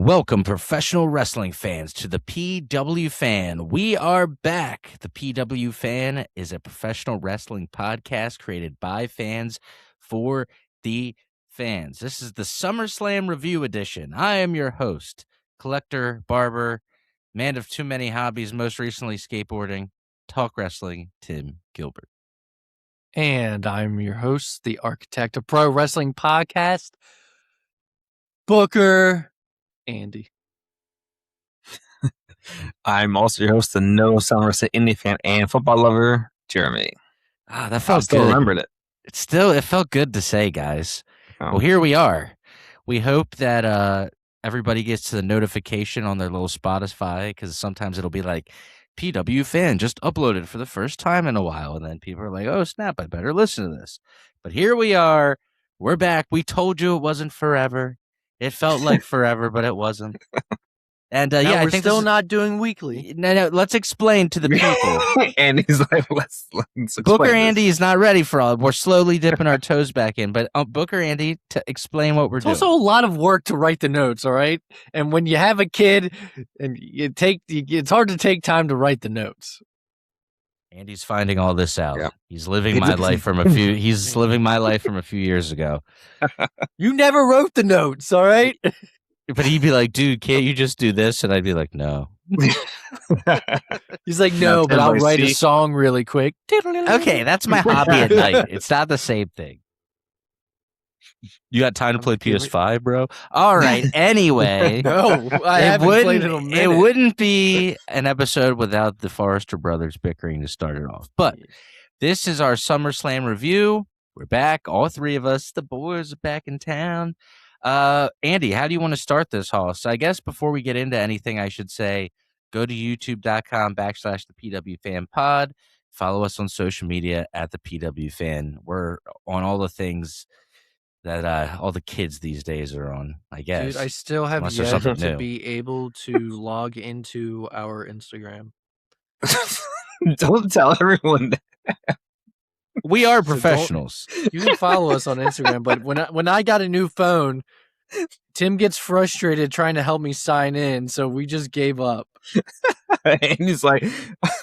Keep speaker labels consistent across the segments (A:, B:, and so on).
A: Welcome, professional wrestling fans, to the PW Fan. We are back. The PW Fan is a professional wrestling podcast created by fans for the fans. This is the SummerSlam Review Edition. I am your host, collector, barber, man of too many hobbies, most recently skateboarding, talk wrestling, Tim Gilbert.
B: And I'm your host, the architect of pro wrestling podcast, Booker Andy.
C: I'm also your host, the No Somerset Indie fan and football lover, Jeremy.
A: Ah, that
C: I
A: felt
C: still
A: good.
C: remembered it.
A: It felt good to say, guys.
C: Oh.
A: Well, here we are. We hope that everybody gets the notification on their little Spotify, because sometimes it'll be like, PW Fan just uploaded for the first time in a while, and then people are like, oh, snap, I better listen to this. But here we are. We're back. We told you it wasn't forever. It felt like forever, but it wasn't. And
B: Now
A: yeah,
B: we're
A: I think
B: still not doing weekly.
A: No, let's explain to the people.
C: And he's like, let's explain
A: Booker
C: this.
A: Andy is not ready for all. We're slowly dipping our toes back in, but Booker Andy, to explain what we're
B: It's
A: doing.
B: also a lot of work to write the notes, all right? And when you have a kid, and it's hard to take time to write the notes.
A: Andy's finding all this out.
C: Yep.
A: He's living my life from a few. He's living my life from a few years ago.
B: You never wrote the notes, all right?
A: But he'd be like, "Dude, can't you just do this?" And I'd be like, "No."
B: He's like, no, but I'll write a song really quick.
A: Okay, that's my hobby at night. It's not the same thing. You got time to play PS5, bro? All right. Anyway,
B: No, I haven't played it in a minute.
A: It wouldn't be an episode without the Forrester brothers bickering to start it off. But this is our SummerSlam review. We're back, all three of us. The boys are back in town. Andy, how do you want to start this, Hoss? I guess before we get into anything, I should say, go to youtube.com/the PW Fan Pod. Follow us on social media at the PW Fan. We're on all the things that all the kids these days are on, I guess.
B: Dude, I still have
A: Unless there's
B: yet
A: something
B: to
A: new.
B: be able to log into our Instagram.
C: Don't tell everyone that.
A: We are
B: So don't-
A: professionals.
B: You can follow us on Instagram, but when I got a new phone, Tim gets frustrated trying to help me sign in, so we just gave up.
C: And he's like,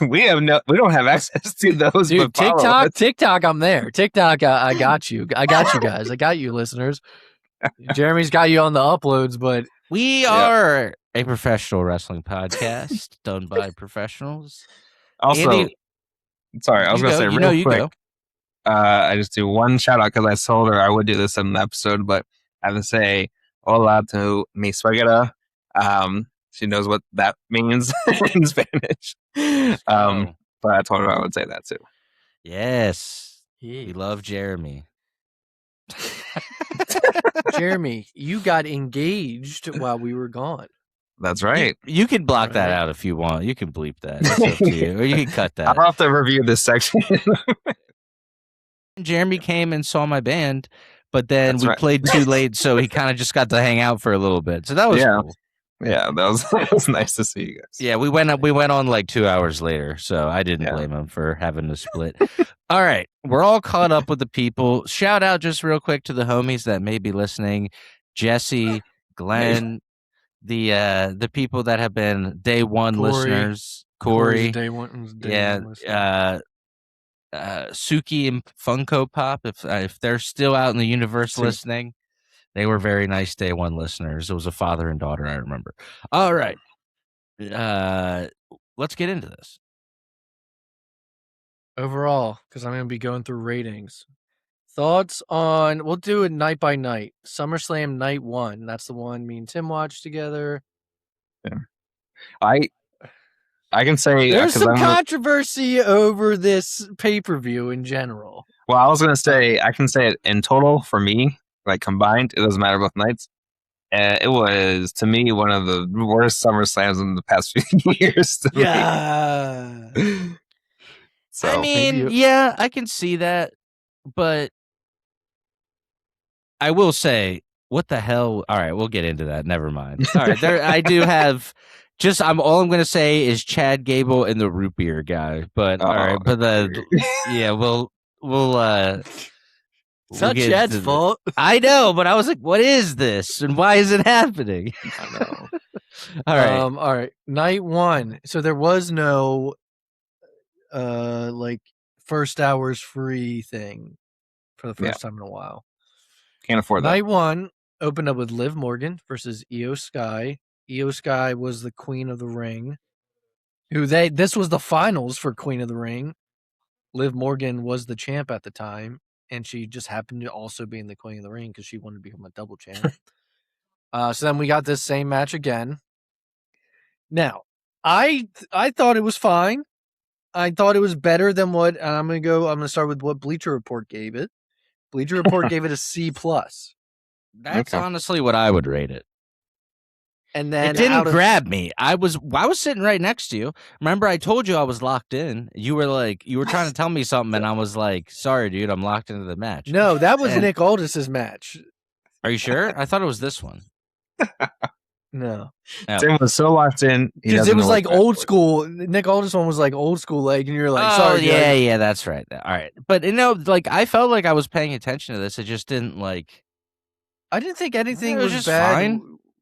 C: we don't have access to those.
B: Dude,
C: but follow us.
B: TikTok, I'm there. TikTok, I got you. I got you guys. I got you, listeners. Jeremy's got you on the uploads, but
A: We are a professional wrestling podcast done by professionals.
C: Also,
A: Andy,
C: sorry, I was
A: you
C: going to
A: go.
C: say
A: You
C: real
A: know, you
C: quick.
A: go.
C: I just do one shout out because I told her I would do this in an episode, but I have to say hola to mi suegra. She knows what that means in Spanish. But I told her I would say that too.
A: Yes.
B: yeah.
A: We love Jeremy.
B: Jeremy, you got engaged while we were gone.
C: That's right.
A: You can block that
B: Right.
A: out if you want. You can bleep that. It's up to you. Or you can cut that.
C: I'll have to review this section.
A: Jeremy came and saw my band, but then
C: That's
A: we
C: right.
A: played too late, so he kind of just got to hang out for a little bit. So that was
C: Yeah.
A: cool.
C: Yeah, that was nice to see you guys.
A: Yeah, we went on like 2 hours later, so I didn't blame him for having to split. All right, we're all caught up with the people. Shout out just real quick to the homies that may be listening. Jesse, Glenn, the people that have been day one
B: Corey.
A: listeners.
B: Corey's
A: Corey,
B: day one
A: yeah,
B: listener.
A: Suki and Funko Pop, if they're still out in the universe listening, they were very nice day one listeners. It was a father and daughter, I remember. All right, let's get into this.
B: Overall, because I'm going to be going through ratings. Thoughts on, we'll do it night by night. SummerSlam night 1. That's the one me and Tim watched together.
C: I can say
B: There's
C: 'cause
B: some
C: I'm
B: controversy over this pay-per-view in general.
C: well, I was gonna say I can say it in total for me, like combined. It doesn't matter both nights. It was to me one of the worst SummerSlams in the past few years. to me.
B: Yeah.
C: So
A: I mean,
B: maybe
A: yeah, I can see that, but I will say, what the hell? All right, we'll get into that. Never mind. All right, I do have. All I'm going to say is Chad Gable and the root beer guy. But all right, but yeah, we'll
B: It's not Chad's fault.
A: I know, but I was like, what is this? And why is it happening?
C: I know.
A: All right.
B: All right. Night one. So there was no like first hours free thing for the first time in a while.
C: Can't afford that.
B: Night one opened up with Liv Morgan versus Io Sky. Io Sky was the Queen of the Ring. This was the finals for Queen of the Ring. Liv Morgan was the champ at the time, and she just happened to also be in the Queen of the Ring because she wanted to become a double champ. So then we got this same match again. Now, I thought it was fine. I thought it was better than what I'm gonna start with what Bleacher Report gave it. Bleacher Report gave it a C+.
A: That's honestly what I would rate it.
B: And then
A: it didn't grab me. I was sitting right next to you. Remember, I told you I was locked in. You were trying to tell me something, and I was like, "Sorry, dude, I'm locked into the match."
B: No, that was Nick Aldis's match.
A: Are you sure? I thought it was this one.
B: No,
C: Tim was so locked in
B: because it was like old school. Nick Aldis one was like old school, like, and you're like, "Sorry,
A: yeah, that's right." All right, but like I felt like I was paying attention to this. It just didn't like.
B: I didn't think anything
A: was
B: just
A: bad.
B: Fine.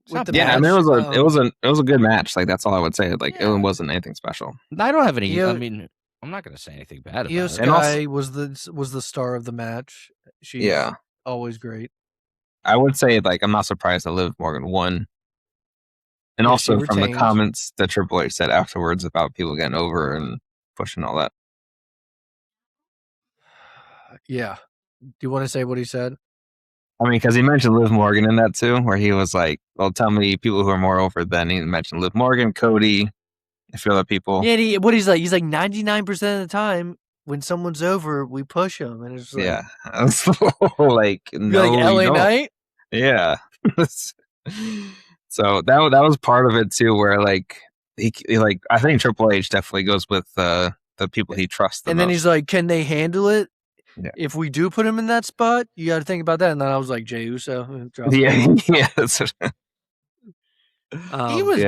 A: With the
C: match.
A: I
C: mean, it was a good match. Like that's all I would say. Like it wasn't anything special.
A: I don't have any. I mean, I'm not going to say anything bad about
B: Io
A: it.
B: Sky was the star of the match. She's always great.
C: I would say like I'm not surprised that Liv Morgan won. And also from the comments that Triple H said afterwards about people getting over and pushing all that.
B: Yeah. Do you want to say what he said?
C: I mean, because he mentioned Liv Morgan in that too, where he was like, well, tell me people who are more over than he mentioned Liv Morgan, Cody, a few other people.
B: Yeah, he's like 99% of the time when someone's over, we push them. And it's like,
C: yeah. Like, no,
B: like LA Knight?
C: Yeah. So that was part of it too, where like he like I think Triple H definitely goes with the people he trusts the
B: most. Then he's like, can they handle it?
C: Yeah.
B: If we do put him in that spot, you got to think about that. And then I was like, Jey Uso.
C: Yeah.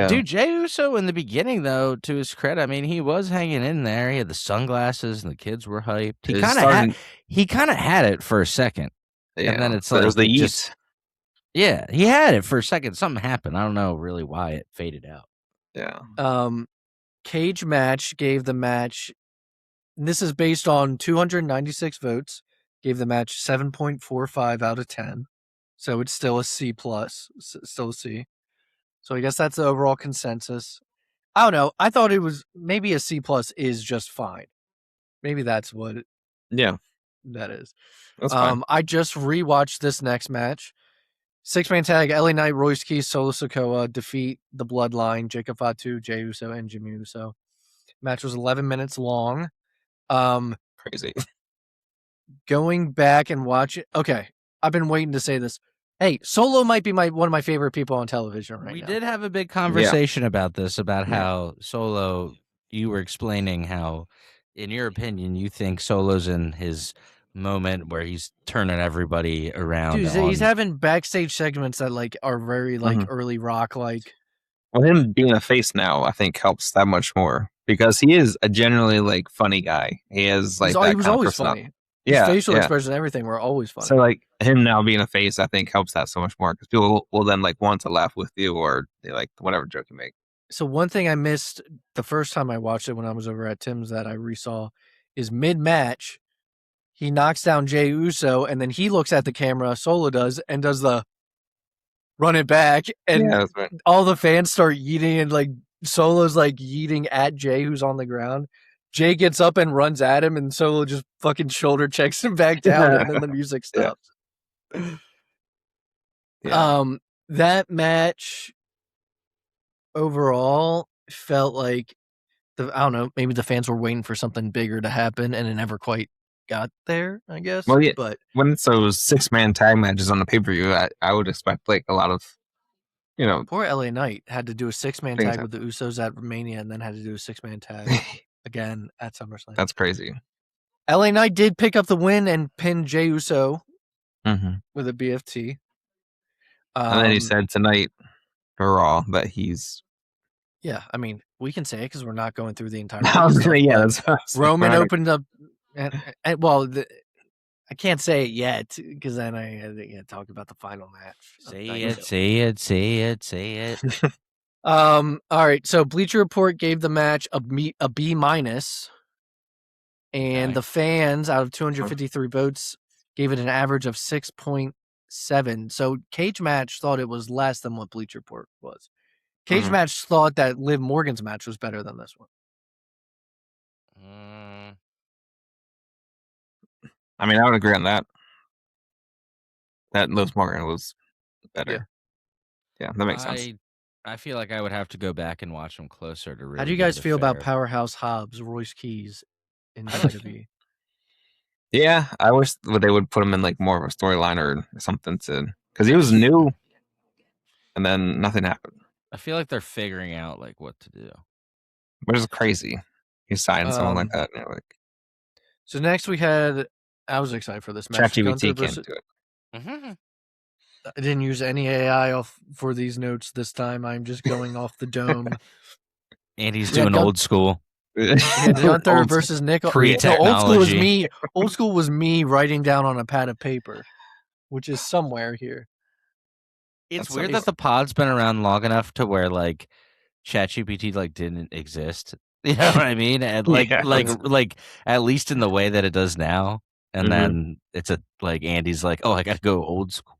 A: Dude, Jey Uso in the beginning, though, to his credit, I mean, he was hanging in there. He had the sunglasses and the kids were hyped. He kind of had it for a second.
C: Yeah.
A: And then it's
C: like,
A: there's
C: the yeet.
A: Yeah, he had it for a second. Something happened. I don't know really why it faded out.
C: Yeah.
B: Cage Match gave the match, and this is based on 296 votes, gave the match 7.45 out of 10. So it's still a C+, still a C. So I guess that's the overall consensus. I don't know. I thought it was maybe a C+ is just fine. Maybe that's what that is.
C: That's fine.
B: I just rewatched this next match. 6-man tag, LA Knight, Royce Keys, Solo Sikoa defeat the Bloodline, Jacob Fatu, Jey Uso, and Jimmy Uso. Match was 11 minutes long.
C: Crazy.
B: Going back and watch it. Okay, I've been waiting to say this. Hey, Solo might be one of my favorite people on television right now.
A: We did have a big conversation about this, about how Solo, you were explaining how, in your opinion, you think Solo's in his moment where he's turning everybody around.
B: Dude, he's having backstage segments that like are very like early Rock like.
C: Well, him being a face now, I think helps that much more because he is a generally like funny guy. He is like
B: he was always funny. His facial expressions and everything were always funny.
C: So like him now being a face, I think helps that so much more because people will then like want to laugh with you or they like whatever joke you make.
B: So one thing I missed the first time I watched it when I was over at Tim's that I resaw is mid-match. He knocks down Jey Uso, and then he looks at the camera, Solo does, and does the run it back, and all the fans start yeeting, and like Solo's like yeeting at Jey, who's on the ground. Jey gets up and runs at him, and Solo just fucking shoulder checks him back down, and then the music stops. That match overall felt like I don't know, maybe the fans were waiting for something bigger to happen, and it never quite got there, I guess.
C: Well, yeah,
B: but
C: when it's those 6-man tag matches on the pay-per-view, I would expect like a lot of,
B: poor LA Knight had to do a 6-man tag with the Usos at Mania and then had to do a 6-man tag again at SummerSlam.
C: That's crazy.
B: LA Knight did pick up the win and pin Jey Uso with a BFT.
C: And then he said tonight for Raw that he's...
B: Yeah, I mean, we can say it because we're not going through the entire...
C: Roman
B: opened up... I can't say it yet because then I talk about the final match.
A: Say it.
B: All right. So Bleacher Report gave the match a B minus, and
A: Okay.
B: the fans out of 253 votes gave it an average of 6.7. So Cage Match thought it was less than what Bleacher Report was. Cage Match thought that Liv Morgan's match was better than this one.
C: I mean, I would agree on that. That Liv Morgan was better. Yeah, that makes sense.
A: I feel like I would have to go back and watch them closer to really.
B: How do you guys feel about Powerhouse Hobbs, Royce Keys in WWE?
C: Yeah, I wish they would put him in like more of a storyline or something because he was new, and then nothing happened.
A: I feel like they're figuring out like what to do,
C: which is crazy. You signed someone like that, and you're like.
B: So next we had. I was excited for this match.
C: ChatGPT can't do it.
B: I didn't use any AI for these notes this time. I'm just going off the dome.
A: And he's doing old school.
B: Gunther versus Nick.
A: Pre-technology.
B: Old school was me. Old school was me writing down on a pad of paper, which is somewhere here.
A: It's weird that the pod's been around long enough to where like ChatGPT like didn't exist. You know what I mean? And like at least in the way that it does now. And then it's like Andy's like, oh, I gotta go old school.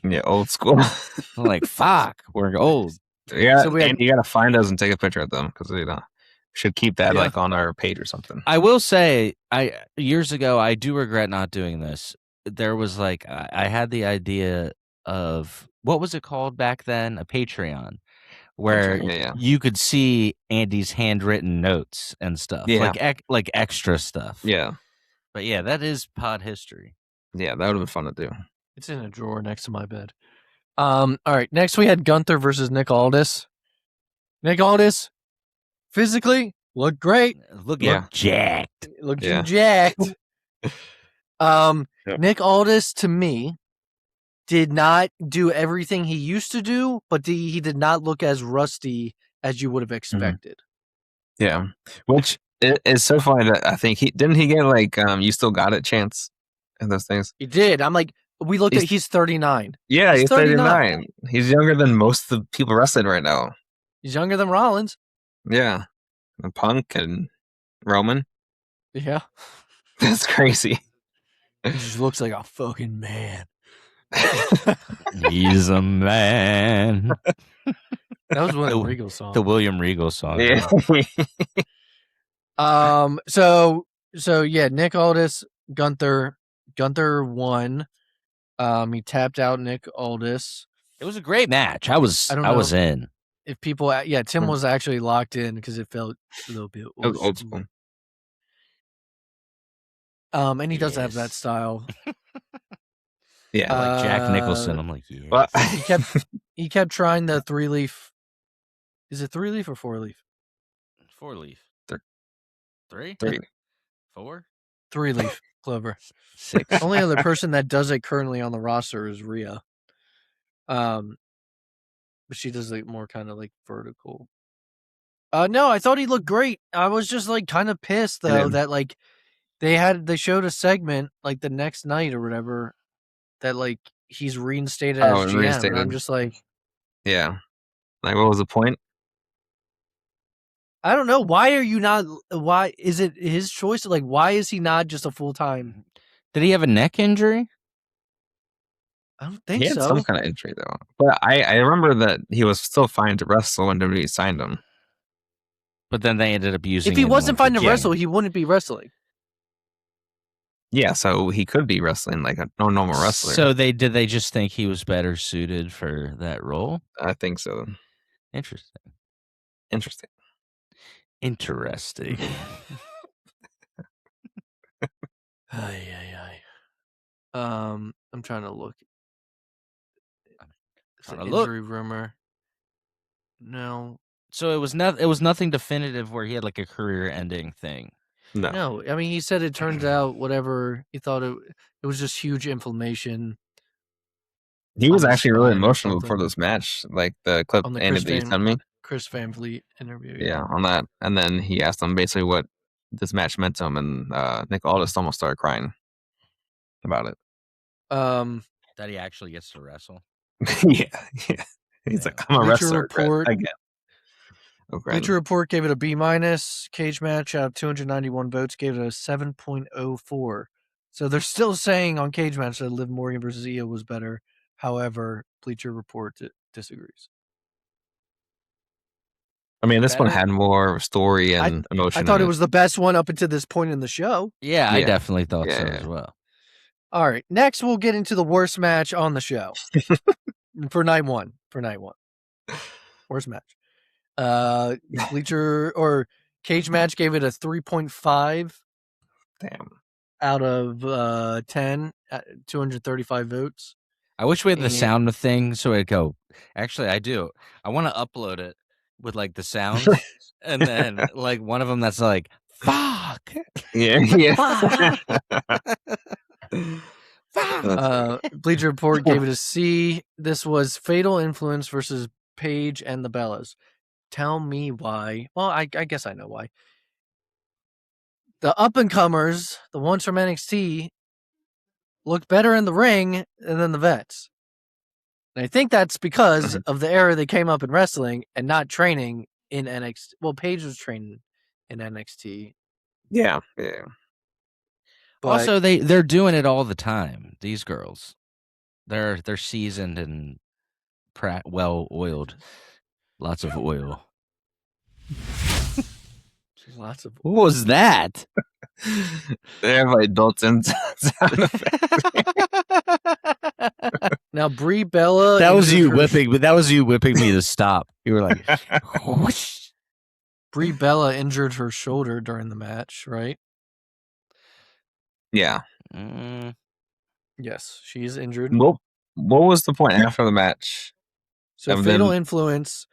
C: Yeah, old school.
A: I'm like, fuck, we're old.
C: Yeah, so Andy, you gotta find us and take a picture of them because we should keep that like on our page or something.
A: I will say, years ago, I do regret not doing this. There was like I had the idea of what was it called back then? A Patreon. Where you could see Andy's handwritten notes and stuff, like extra stuff.
C: Yeah.
A: But yeah, that is pod history.
C: Yeah, that would have been fun to do.
B: It's in a drawer next to my bed. All right, next we had Gunther versus Nick Aldis. Nick Aldis, physically, looked great.
A: Looked jacked.
B: Looked jacked. Nick Aldis, to me, did not do everything he used to do, but he did not look as rusty as you would have expected.
C: Yeah, which is so funny that I think he get like you still got it chance and those things.
B: He did. I'm like, we looked at he's 39.
C: Yeah, he's 39. He's younger than most of the people wrestling right now.
B: He's younger than Rollins.
C: Yeah, and Punk and Roman.
B: Yeah,
C: that's crazy.
B: He just looks like a fucking man.
A: He's a man.
B: That was one of the Regal songs.
A: The William Regal song.
C: Yeah.
B: So yeah, Nick Aldis, Gunther won. He tapped out Nick Aldis.
A: It was a great match. I was in.
B: If people, Tim was actually locked in because it felt a little bit
C: old school.
B: And he does have that style.
C: Yeah,
A: like Jack Nicholson. I'm like, yeah.
B: He kept trying the 3-leaf. Is it 3-leaf or 4-leaf?
A: 4-leaf.
C: 3.
A: 4.
B: 3-leaf clover.
A: 6.
B: Only other person that does it currently on the roster is Rhea. But she does like more kind of like vertical. No, I thought he looked great. I was just like kind of pissed though that like they showed a segment like the next night or whatever that like he's reinstated as GM.
C: Reinstated.
B: And I'm just like,
C: yeah, like what was the point?
B: I don't know. Why are you not? Why is it his choice? Like, why is he not just a full-time?
A: Did he have a neck injury?
B: I don't think
C: he
B: so.
C: Had some kind of injury though. But I remember that he was still fine to wrestle when WWE signed him.
A: But then they ended up using.
B: If he wasn't fine to wrestle, he wouldn't be wrestling.
C: Yeah, so he could be wrestling like a normal wrestler.
A: So did they just think he was better suited for that role?
C: I think so.
A: Interesting.
B: I'm trying to look. It's an injury rumor. No.
A: So it was nothing definitive where he had like a career-ending thing.
B: No. I mean, he said it turns out whatever he thought it was just huge inflammation.
C: He was actually really emotional before this match, like the clip Andy that you sent me.
B: Chris Van Vliet interview.
C: Yeah, on that, and then he asked him basically what this match meant to him, and Nick Aldis almost started crying. about it.
A: That he actually gets to wrestle.
C: yeah. He's like, I'm a
B: Bleacher
C: wrestler
B: Report.
C: again.
B: Bleacher Report gave it a B-. Cage Match out of 291 votes gave it a 7.04. So they're still saying on Cage Match that Liv Morgan versus Io was better. However, Bleacher Report disagrees.
C: I mean, this one
B: Better?
C: had more story and emotion.
B: I thought
C: in
B: it was the best one up until this point in the show.
A: Yeah, I
C: Yeah.
A: definitely thought so
C: Yeah.
A: as well.
B: All right, next we'll get into the worst match on the show for night one. Worst match. Bleacher or Cage Match gave it a 3.5
C: Damn.
B: out of 10, 235 votes.
A: I wish we had the
B: And-
A: sound thing so it'd go. Actually, I do. I want to upload it with like the sounds, and then like one of them that's like fuck.
C: Yeah.
B: Bleacher Report gave it a C. This was Fatal Influence versus Paige and the Bellas. Tell me why. Well, I guess I know why. The up-and-comers, the ones from NXT, looked better in the ring than the vets. And I think that's because of the era they came up in wrestling and not training in NXT. Well, Paige was training in NXT.
C: Yeah.
B: But
A: Also, they're doing it all the time. These girls, they're seasoned and well oiled. Lots of oil.
B: lots of.
A: What was that?
C: They have like built-in sound effects.
B: Now Brie Bella.
A: That was
B: injured
A: you
B: her-
A: whipping, but that was you whipping me to stop. You were like, whoosh.
B: Brie Bella injured her shoulder during the match, right?
C: Yeah.
B: Yes, she is injured.
C: What was the point after the match?
B: So
C: And
B: Fatal
C: then-
B: Influence.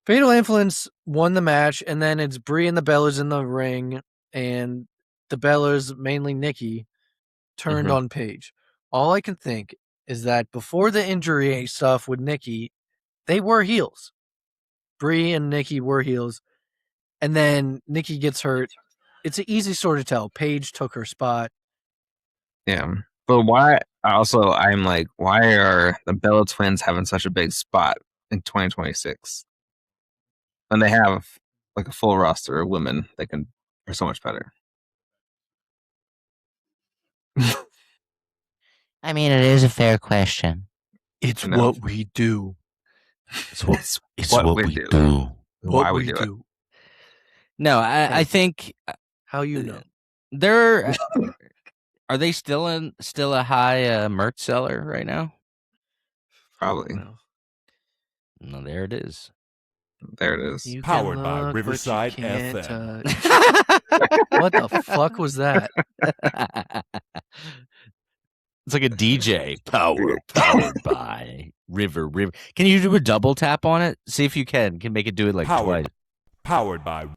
B: Fatal Influence won the match, and then it's Brie and the Bellas in the ring, and the Bellas, mainly Nikki, turned
C: Mhm.
B: on Paige. All I can think is that before the injury stuff with Nikki, they were heels. Brie and Nikki were heels, and then Nikki gets hurt. It's an easy sort of tell. Paige took her spot.
C: Yeah. But why? Also, I'm like, why are the Bella twins having such a big spot in 2026? And they have like a full roster of women that are so much better.
A: I mean, it is a fair question.
B: It's
C: I know.
B: what we do.
A: It's what,
C: It's what we do. Why we do it?
A: No, I think
B: How you know?
A: they're. Are they still a high merch seller right now?
C: Probably.
A: No, there it is.
C: There it is.
B: You
D: Powered
B: can
D: by
B: look, but you
D: Riverside
B: can't
D: FM.
B: touch. What the fuck was that?
A: It's like a DJ. Powered by River. Can you do a double tap on it? See if you can make it do it like
D: Powered.
A: twice.
D: Powered by
A: You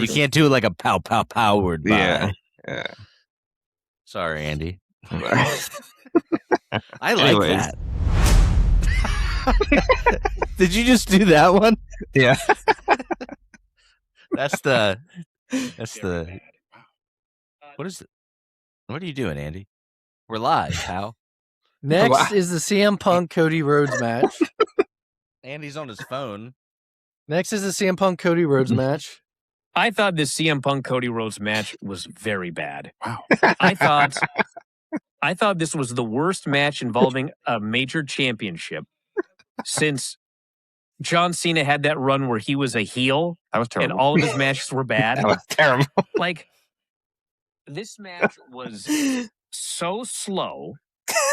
D: Riverside.
A: can't do it like a powered by.
C: Yeah.
A: Sorry, Andy.
C: Yeah.
A: I like
C: Anyways.
A: that. Did you just do that one?
C: Yeah.
A: That's the. What is it? What are you doing, Andy? We're live, pal.
B: Next is the CM Punk Cody Rhodes match.
A: Andy's on his phone.
B: Next is the CM Punk Cody Rhodes match.
E: I thought this CM Punk Cody Rhodes match was very bad.
D: Wow.
E: I thought this was the worst match involving a major championship since John Cena had that run where he was a heel
C: That was
E: and
C: terrible.
E: all of his matches were bad.
C: That was terrible.
E: Like, this match was so slow.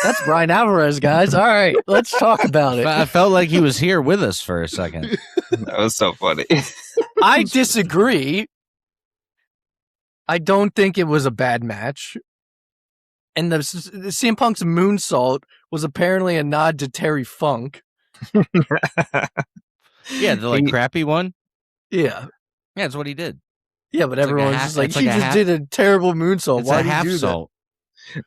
B: That's Brian Alvarez, guys. All right, let's talk about it.
A: I felt like he was here with us for a second.
C: That was so funny.
B: I disagree. I don't think it was a bad match. And the CM Punk's moonsault was apparently a nod to Terry Funk.
A: Yeah, the like crappy one.
B: Yeah.
A: Yeah, that's what he did.
B: Yeah, but
A: It's like a
B: everyone's
A: half-
B: just like,
A: it's
B: he
A: like a
B: just
A: half-
B: did a terrible moonsault.
A: It's
B: Why
A: a
B: did
A: half
B: you do
A: salt.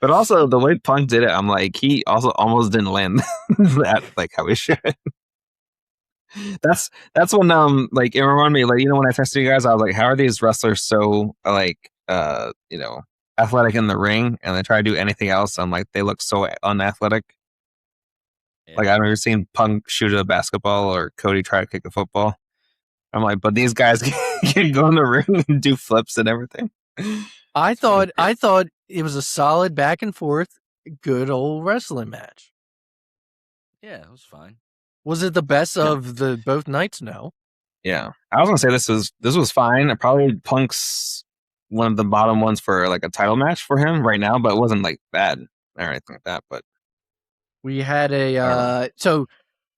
C: But also the way Punk did it, I'm like, he also almost didn't land that like how he should. That's when like it reminded me, like, you know, when I texted you guys, I was like, how are these wrestlers so like athletic in the ring, and they try to do anything else, I'm like, they look so unathletic.
A: Yeah.
C: Like I've never seen Punk shoot a basketball or Cody try to kick a football. I'm like, but these guys can go in the ring and do flips and everything.
B: I thought it was a solid back and forth, good old wrestling match.
A: Yeah, it was fine.
B: Was it the best of the both nights? No.
C: Yeah, I was gonna say this was fine. Probably Punk's one of the bottom ones for like a title match for him right now, but it wasn't like bad or anything like that. But
B: We had so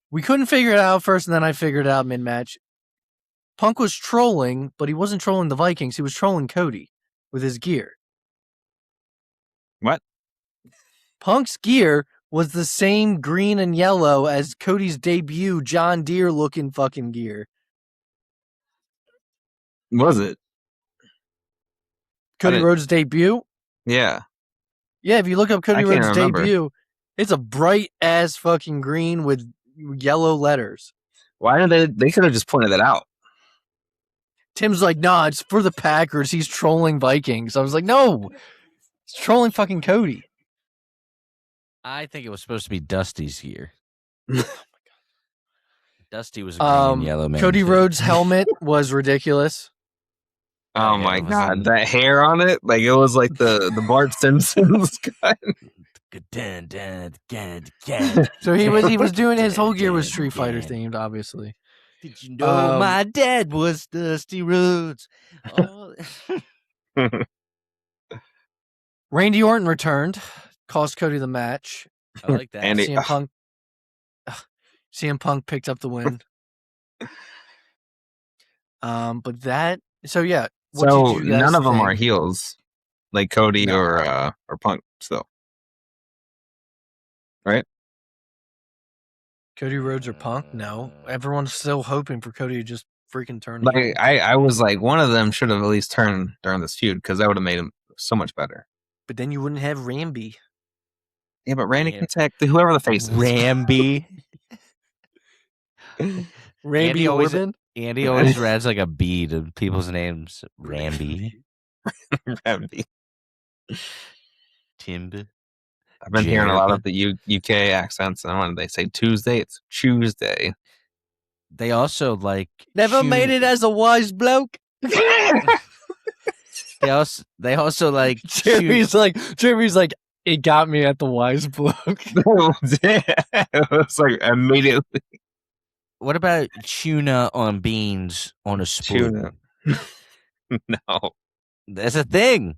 B: we couldn't figure it out first, and then I figured it out mid match. Punk was trolling, but he wasn't trolling the Vikings. He was trolling Cody with his gear.
C: what?
B: Punk's gear was the same green and yellow as Cody's debut John Deere looking fucking gear.
C: Was it?
B: Cody Rhodes' debut?
C: Yeah.
B: Yeah, if you look up Cody
C: I can't
B: Rhodes'
C: remember.
B: debut, it's a bright ass fucking green with yellow letters.
C: Why didn't they could have just pointed that out.
B: Tim's like, nah, it's for the Packers. He's trolling Vikings. I was like, no, he's trolling fucking Cody.
A: I think it was supposed to be Dusty's gear. Oh my god. Dusty was a green and yellow man.
B: Cody
A: too.
B: Rhodes' helmet was ridiculous.
C: Oh
A: yeah,
C: my
A: it was
C: god, that hair on it, like it was like the Bart Simpson's guy.
B: So he was doing his whole gear was Street Fighter themed, obviously.
A: Did you know my dad was Dusty Rhodes? Oh.
B: Randy Orton returned, cost Cody the match.
A: I like that.
C: Andy-
B: CM Punk picked up the win. But that so yeah. What
C: So
B: did you guys
C: none of them
B: think?
C: are heels, like Cody
B: No.
C: or Punk. Still, right?
B: Cody Rhodes or Punk? No, everyone's still hoping for Cody to just freaking turn.
C: Like
B: heel.
C: I was like, one of them should have at least turned during this feud because that would have made him so much better.
B: But then you wouldn't have Ramby.
C: Yeah, but Randy
A: Yeah.
C: can attack whoever the face is.
A: Ramby.
B: Randy
A: always-
B: Orton.
A: Andy always adds like a B to people's names. Ramby.
C: Randy.
A: Timb.
C: I've been hearing a lot
A: Jerb.
C: of the UK accents, and when they say Tuesday, it's Tuesday.
A: They also like
B: Never made it as a wise bloke.
A: They also like
B: Jeremy's like, it got me at the wise bloke.
C: It was like immediately
A: What about tuna on beans on a spoon?
C: tuna. No,
A: That's a thing.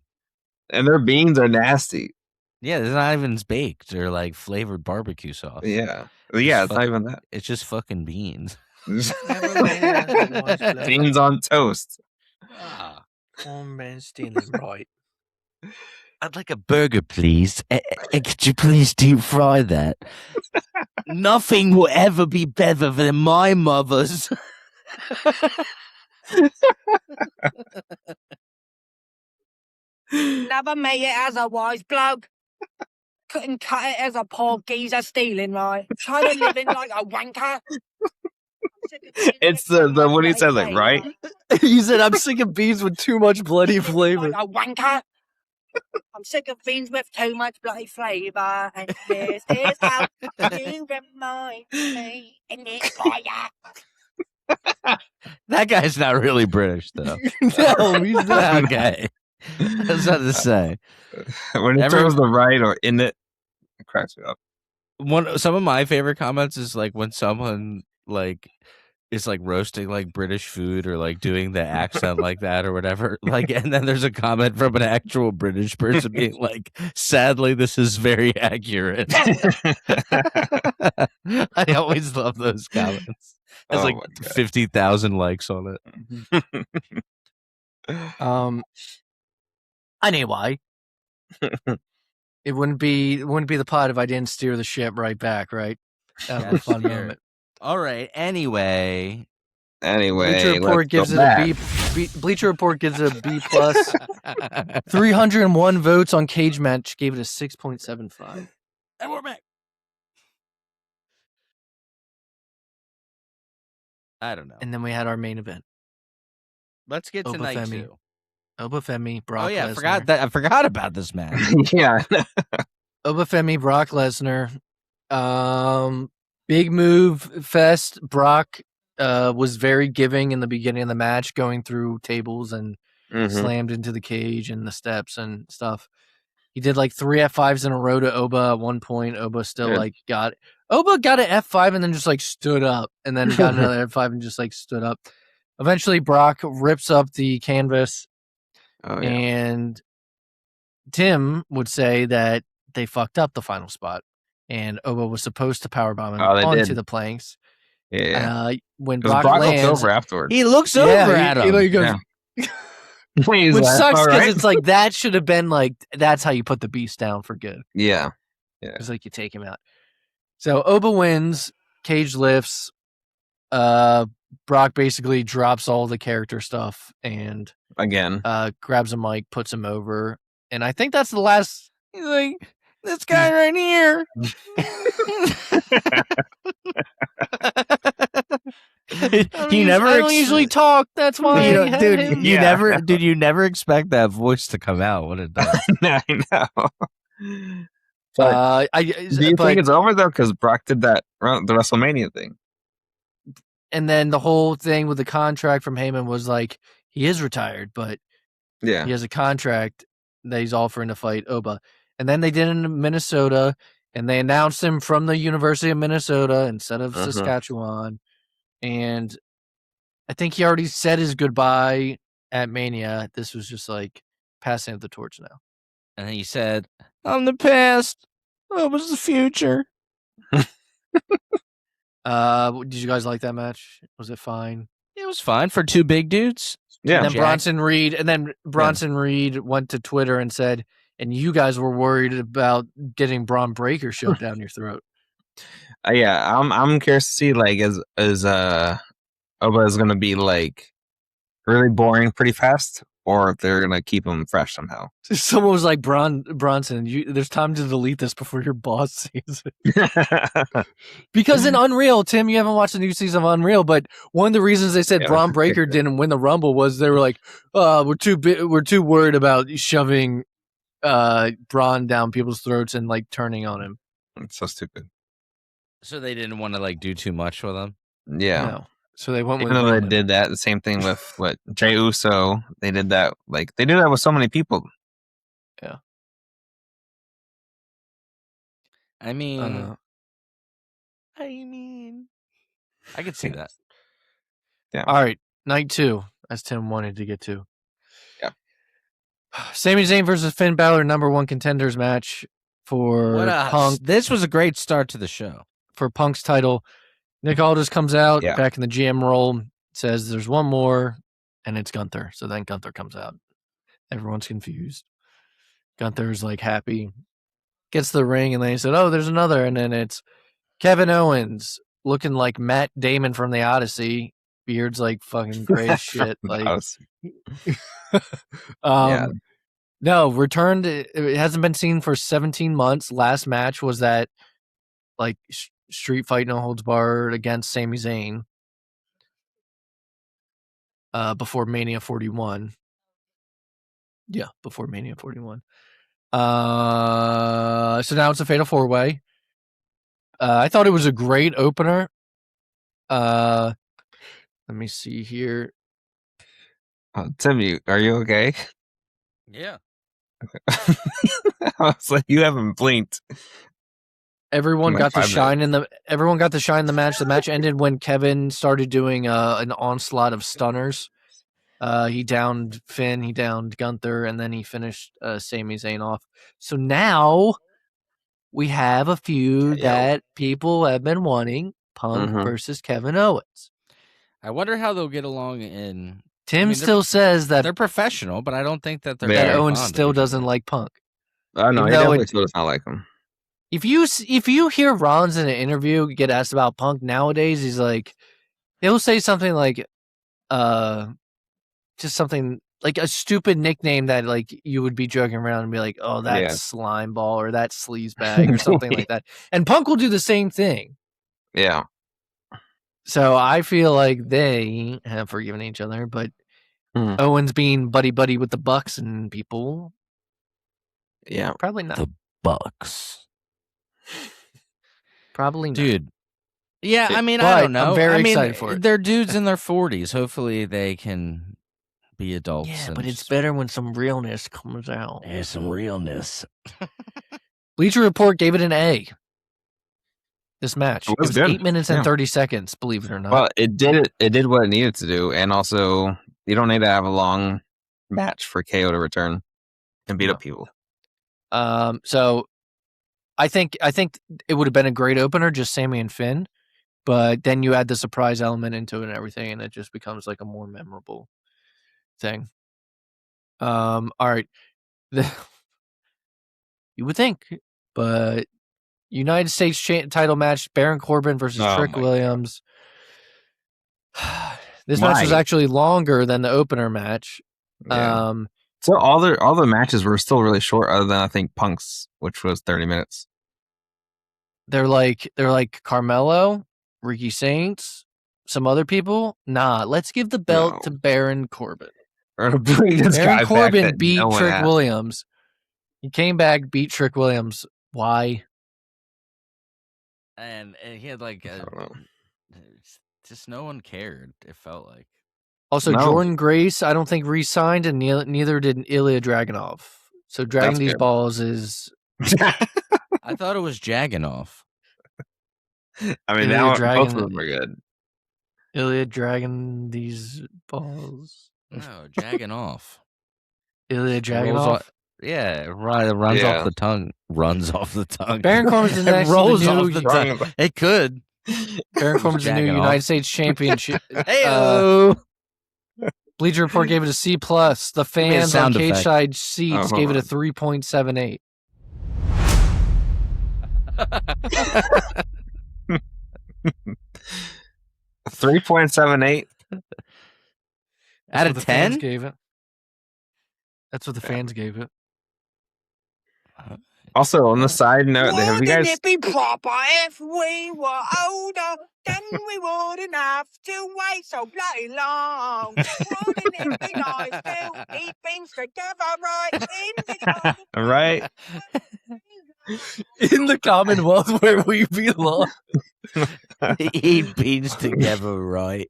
C: and their beans are nasty.
A: Yeah, it's not even baked. They're like flavored barbecue sauce.
C: Yeah, yeah, it's not even that.
A: It's just fucking beans.
B: Never made it as a wise bloke.
C: Beans on toast.
B: Corn man stealing right.
A: I'd like a burger, please. Could you please deep fry that? Nothing will ever be better than my mother's.
D: Never made it as a wise bloke. Couldn't cut it as a poor geezer stealing, right? Trying to live in like a wanker.
C: It's the what he says, like, right?
B: He said, I'm sick of beans with too much bloody flavor.
D: Like a wanker. I'm sick of beans with too much bloody flavour. And this is how you remind me in this fire.
A: That guy's not really British, though.
B: No, he's not.
A: Okay. That's not to say.
C: When it throws the right or in it cracks me up.
A: Some of my favorite comments is like when someone like is like roasting like British food or like doing the accent like that or whatever. Like, and then there's a comment from an actual British person being like, "Sadly, this is very accurate." I always love those comments. There's like 50,000 likes on it.
B: Anyway, it wouldn't be the pod if I didn't steer the ship right back, right? That was a fun moment.
A: All right. Anyway,
B: Bleacher Report gives it a B. Bleacher Report gives it a B plus. 301 votes on Cage Match gave it a 6.75.
A: And we're back. I don't know.
B: And then we had our main event.
A: Let's get to night
B: Obafemi.
A: 2.
B: Obafemi, Brock
A: Oh yeah,
B: Lesnar.
A: I forgot about this match.
C: Yeah.
B: Obafemi, Brock Lesnar. Big move fest. Brock was very giving in the beginning of the match, going through tables and slammed into the cage and the steps and stuff. He did like 3 F5s in a row to Oba at one point. Oba still Oba got an F5 and then just like stood up, and then got another F5 and just like stood up. Eventually, Brock rips up the canvas, and Tim would say that they fucked up the final spot, and Oba was supposed to powerbomb him onto the planks.
C: Yeah.
B: When
C: Brock
B: lands,
C: looks over afterwards.
A: He looks over at him.
B: He goes,
C: Which
B: sucks because it's like that should have been like that's how you put the beast down for good.
C: Yeah.
B: It's like you take him out. So Oba wins, cage lifts. Brock basically drops all the character stuff and
C: again
B: grabs a mic, puts him over, and I think that's the last. He's like, this guy right here. I don't usually talk. That's why,
A: you never expect that voice to come out when it does.
C: I know. But do you think it's over though? Because Brock did that the WrestleMania thing,
B: and then the whole thing with the contract from Heyman was like he is retired, but he has a contract that he's offering to fight Oba. And then they did it in Minnesota, and they announced him from the University of Minnesota instead of Saskatchewan. And I think he already said his goodbye at Mania. This was just like passing of the torch now.
A: And then he said, I'm the past. Oba's the future.
B: Did you guys like that match? Was it fine?
A: It was fine for two big dudes.
C: Yeah.
B: And then Bronson Reed went to Twitter and said, and you guys were worried about getting Braun Breaker shoved down your throat.
C: I'm curious to see like is Oba is gonna be like really boring pretty fast, or if they're gonna keep him fresh somehow.
B: Someone was like, Bronson, there's time to delete this before your boss sees it. Because in Unreal, Tim, you haven't watched the new season of Unreal, but one of the reasons they said Braun Breaker didn't win the Rumble was they were like, we're too worried about shoving Braun down people's throats and like turning on him.
C: It's so stupid.
A: So they didn't want to like do too much with him.
C: Yeah.
B: No. So they went
C: with Roman. They did that. The same thing with Jey Uso. They did that. Like they do that with so many people.
B: Yeah.
A: I mean, I could see that.
C: Yeah.
B: All right, night 2, as Tim wanted to get to.
C: Yeah.
B: Sami Zayn versus Finn Balor, #1 contenders match for Punk.
A: This was a great start to the show.
B: For Punk's title. Nick Aldis comes out back in the GM role, says there's one more, and it's Gunther. So then Gunther comes out. Everyone's confused. Gunther's like happy. Gets the ring, and then he said, oh, there's another. And then it's Kevin Owens looking like Matt Damon from the Odyssey. Beard's like fucking gray as shit. Like, no, returned. It hasn't been seen for 17 months. Last match was that like street fight, no holds barred against Sami Zayn before Mania 41. Yeah, before Mania 41. So now it's a fatal 4-way. I thought it was a great opener. Let me see here.
C: Timmy, are you okay?
A: Yeah.
C: I was like, you haven't blinked.
B: Everyone got to shine in the match. The match ended when Kevin started doing an onslaught of stunners. He downed Finn, he downed Gunther, and then he finished Sami Zayn off. So now we have a feud that people have been wanting: Punk versus Kevin Owens.
A: I wonder how they'll get along in.
B: Tim still says that
A: they're professional, but I don't think that
B: that Owens still doesn't like Punk.
C: Oh no, he definitely still does not like him.
B: If you hear Rollins in an interview get asked about Punk nowadays, he's like, he'll say something like, just something like a stupid nickname that like you would be joking around and be like, oh, that slime ball or that sleaze bag or something like that. And Punk will do the same thing.
C: Yeah.
B: So I feel like they have forgiven each other, but Owens being buddy with the Bucks and people.
C: Yeah.
B: Probably not.
A: The Bucks.
B: Probably not.
A: Dude. Yeah, I mean,
B: But
A: I don't know.
B: I'm very
A: I mean,
B: excited for it.
A: they're dudes in their 40s. Hopefully they can be adults.
B: Yeah,
A: and
B: but it's
A: just-
B: better when some realness comes out.
A: There's some realness.
B: Bleacher Report gave it an A. This match.
C: It was
B: It was
C: good.
B: 8 minutes
C: Yeah.
B: and 30 seconds, believe it or not.
C: Well, it did what it needed to do, and also you don't need to have a long match for KO to return and beat
B: No.
C: up people.
B: So I think it would have been a great opener, just Sammy and Finn, but then you add the surprise element into it and everything, and it just becomes like a more memorable thing. All right. You would think, but United States title match: Baron Corbin versus
C: Oh
B: Trick
C: my
B: Williams. This match was
C: Why?
B: actually longer than the opener match.
C: Yeah. So all the matches were still really short, other than I think Punk's, which was 30 minutes.
B: They're like Carmelo, Ricky Saints, some other people. Nah, let's give the belt
C: No.
B: to Baron Corbin.
C: Or bring this guy
B: Baron
C: back
B: Corbin
C: that
B: beat
C: no one
B: Trick
C: asked.
B: Williams. He came back, beat Trick Williams. Why?
A: And he had like
C: I don't know.
A: just no one cared. It felt like
B: Also,
C: No.
B: Jordan Grace, I don't think re-signed, and neither did Ilya Dragunov. So dragging
C: That's
B: these
C: good.
B: balls is
A: I thought it was Jagganoff.
C: I mean,
B: Ilya
C: now
B: Dragon-
C: both of them are good.
B: Ilya dragging these balls.
A: No, Jagganoff.
B: Ilya
A: Rolls
B: Dragunov.
A: off- Yeah, right. It runs
C: Yeah.
A: off the tongue. Runs off the tongue.
B: Baron Corbin's the
A: It
B: next
A: rolls
B: new-
A: off the tongue. It could.
B: Baron Corbin's the new
A: Jagging
B: United
A: off.
B: States Championship.
A: Hey,
B: Bleacher Report gave it a C+. The
A: me a
B: fans on
A: sound
B: cage
A: effect.
B: side seats
C: Oh,
B: gave it
C: hold
B: a 3.78.
C: 3.78.
A: out
B: That's
A: of
B: what the fans
A: 10.
B: gave it. That's what the fans gave it.
C: Also, on the side note, have you
D: Wouldn't
C: guys?
D: it be proper if we were older? Then we wouldn't have to wait so bloody long. Wouldn't it be nice to eat things together right in the
C: Right?
B: In the Commonwealth where we belong.
A: Eat beans together, right?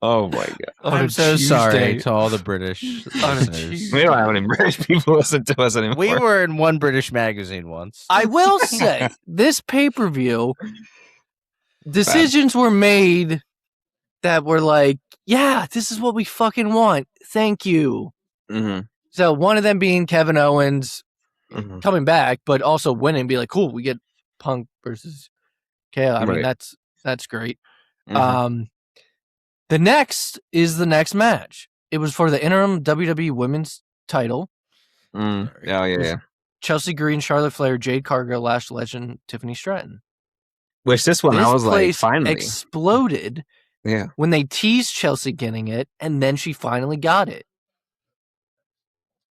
C: Oh my god!
B: On a
A: I'm so sorry
B: Tuesday.
A: to all the British
B: On a
A: listeners.
B: Tuesday.
C: We don't have any British people listen to us anymore.
A: We were in one British magazine once.
B: I will say, this pay-per-view, decisions were made that were like, yeah, this is what we fucking want. Thank you.
C: Mhm,
B: So one of them being Kevin Owens
C: mhm.
B: coming back, but also winning, be like, cool, we get Punk versus KO. I mean,
C: Right.
B: that's great.
C: Mhm.
B: The next is the next match. It was for the interim WWE Women's title.
C: Mm. Oh yeah.
B: Chelsea Green, Charlotte Flair, Jade Cargill, Lash Legend, Tiffany Stratton.
C: Which this one
B: This
C: I was like,
B: place
C: finally,
B: exploded
C: yeah.
B: when they teased Chelsea getting it, and then she finally got it.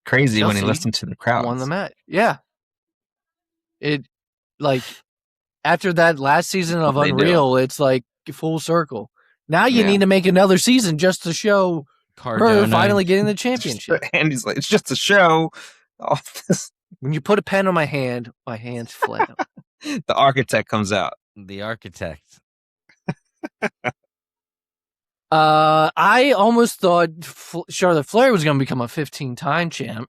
C: Crazy when he
B: Chelsea
C: listened to the crowd.
B: Won the match. Yeah. It, like, after that last season of
C: What they do.
B: Unreal, it's like full circle. Now you
C: Yeah.
B: need to make another season just to show her
A: Cardona.
B: finally getting the championship.
C: And he's like, it's just a show. All this,
B: When you put a pen on my hand's flat.
C: the architect comes out.
A: The architect.
B: I almost thought Charlotte Flair was going to become a 15-time champ.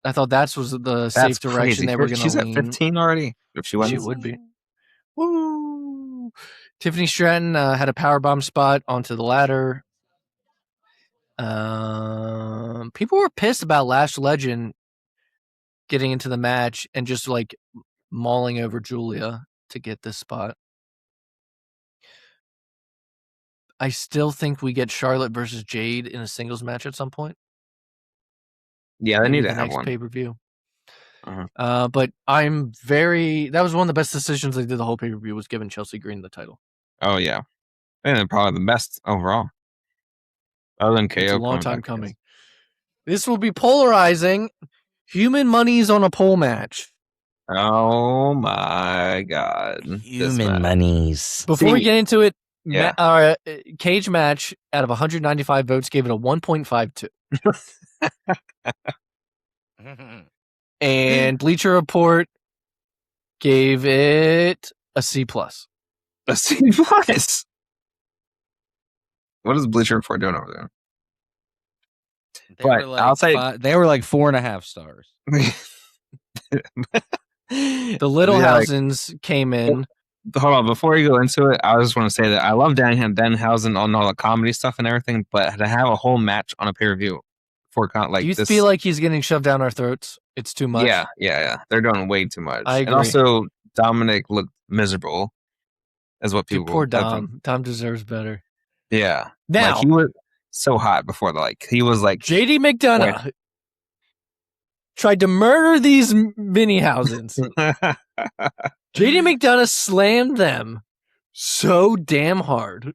B: I thought that was the safe direction
C: crazy.
B: they were going to
C: She's
B: lean.
C: at 15 already. If she wins,
B: She would be. Woo! Tiffany Stratton had a powerbomb spot onto the ladder. People were pissed about Lash Legend getting into the match and just like mauling over Julia to get this spot. I still think we get Charlotte versus Jade in a singles match at some point.
C: Yeah, they
B: Maybe
C: need
B: the
C: to have
B: next
C: one.
B: pay-per-view.
C: Uh-huh.
B: But that was one of the best decisions they did the whole pay-per-view, was giving Chelsea Green the title.
C: Oh yeah, and then probably the best overall. Other than KO,
B: It's a long
C: coming
B: time
C: back, I
B: coming.
C: guess.
B: This will be polarizing. Human money's on a pole match.
C: Oh my god, This
A: Human
C: match.
A: monies.
B: Before we
C: See-
B: get into it,
C: Yeah.
B: Cage match out of 195 votes gave it a 1.52. And Bleacher Report gave it a C+.
C: A C+. What is Bleacher Report doing over there?
A: They were like 4.5 stars.
B: The Littlehousens came in.
C: Hold on, before you go into it, I just want to say that I love Danhausen on all the comedy stuff and everything, but to have a whole match on a pay-per-view for
B: Do you feel like he's getting shoved down our throats? It's too much.
C: Yeah. They're doing way too much.
B: I agree.
C: And also, Dominic looked miserable, is what people.
B: Poor Dom. Dom deserves better.
C: Yeah.
B: Now
C: he was so hot before he was like
B: JD McDonough tried to murder these Minihausens. JD McDonough slammed them so damn hard.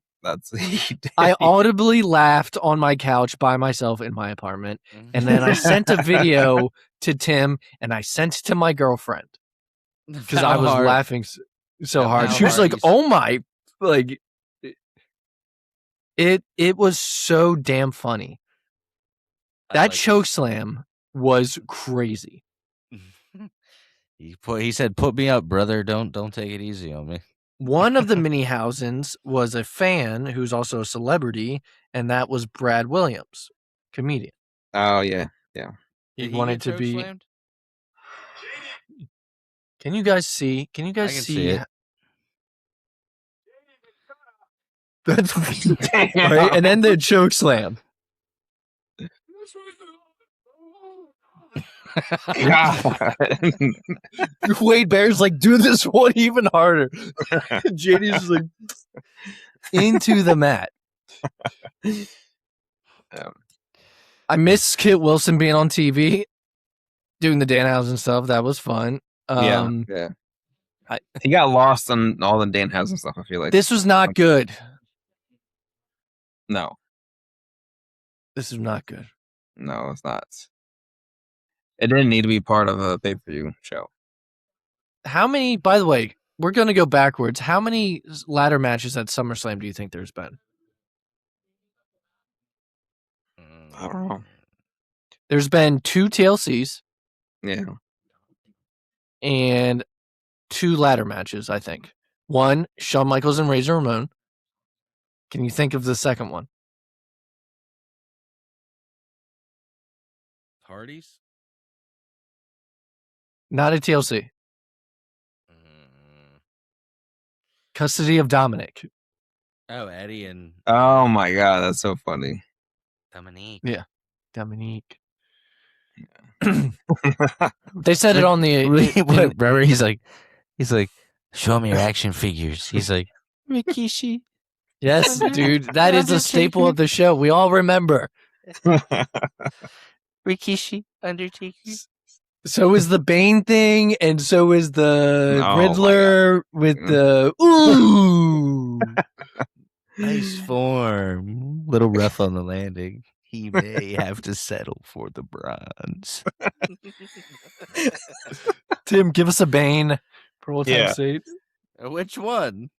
B: I audibly laughed on my couch by myself in my apartment. And then I sent a video to Tim and I sent it to my girlfriend because I was laughing so hard. She was like, oh my, like, it was so damn funny. That choke slam was crazy.
A: He said, "Put me up, brother. Don't take it easy on me."
B: One of the Minihausens was a fan who's also a celebrity, and that was Brad Williams, comedian.
C: Oh yeah.
B: He wanted to be. Slammed? Can you guys see? Can you guys see
A: it?
B: That's right, and then the choke slam. Wade Bear's like, do this one even harder. JD's just like into the mat. I miss Kit Wilson being on TV doing the Danhausen stuff. That was fun.
C: Yeah. He got lost on all the Danhausen stuff, I feel like.
B: This was not good.
C: No.
B: This is not good.
C: No, it's not. It didn't need to be part of a pay-per-view show.
B: How many, by the way, we're going to go backwards. How many ladder matches at SummerSlam do you think there's been?
C: I don't know.
B: There's been 2 TLCs.
C: Yeah.
B: And 2 ladder matches, I think. One, Shawn Michaels and Razor Ramon. Can you think of the second one?
A: Hardy's?
B: Not a TLC. Custody of Dominic.
A: Oh, Eddie and...
C: Oh my God, that's so funny.
A: Dominique.
B: Yeah, Dominique. They said it on the...
A: Remember, he's like, show me your action figures. He's like, Rikishi.
B: Yes, dude, that is a staple of the show. We all remember.
A: Rikishi, Undertaker.
B: So is the Bane thing, and so is the Riddler with the ooh.
A: Nice form. Little rough on the landing. He may have to settle for the bronze.
B: Tim, give us a Bane for old time's sake.
A: Which one?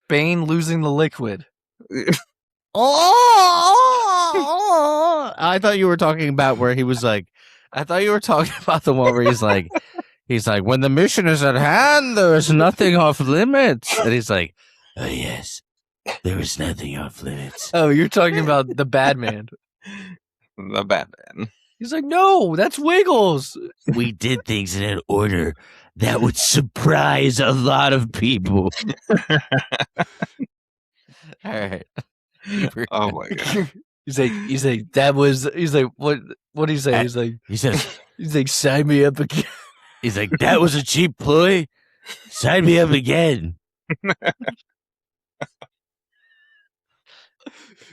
B: Bane losing the liquid.
A: Oh! I thought you were talking about where he was like, I thought you were talking about the one where he's like, when the mission is at hand, there is nothing off limits. And he's like, oh yes, there is nothing off limits.
B: Oh, you're talking about the bad man.
C: The bad man.
B: He's like, no, that's Wiggles.
A: We did things in an order that would surprise a lot of people. All right.
C: Oh my God.
B: He's like, what did he say? He's like, sign me up again.
A: He's like, that was a cheap ploy. Sign me up again.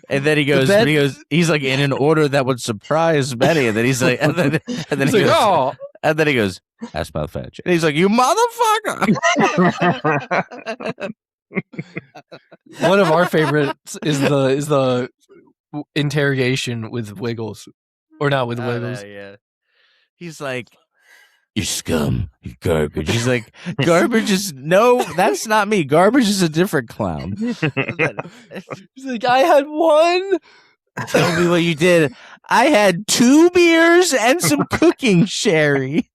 A: And then he goes, he's like, in an order that would surprise many. And then he's like, and then he goes,
B: oh.
A: And then he goes, ass mouth fetch. And he's like, you motherfucker.
B: One of our favorites is the interrogation with Wiggles, or not with Wiggles.
A: Yeah, he's like, You scum, you garbage. He's like, garbage is no, that's not me. Garbage is a different clown.
B: He's like, I had one.
A: Tell me what you did. I had 2 beers and some cooking sherry.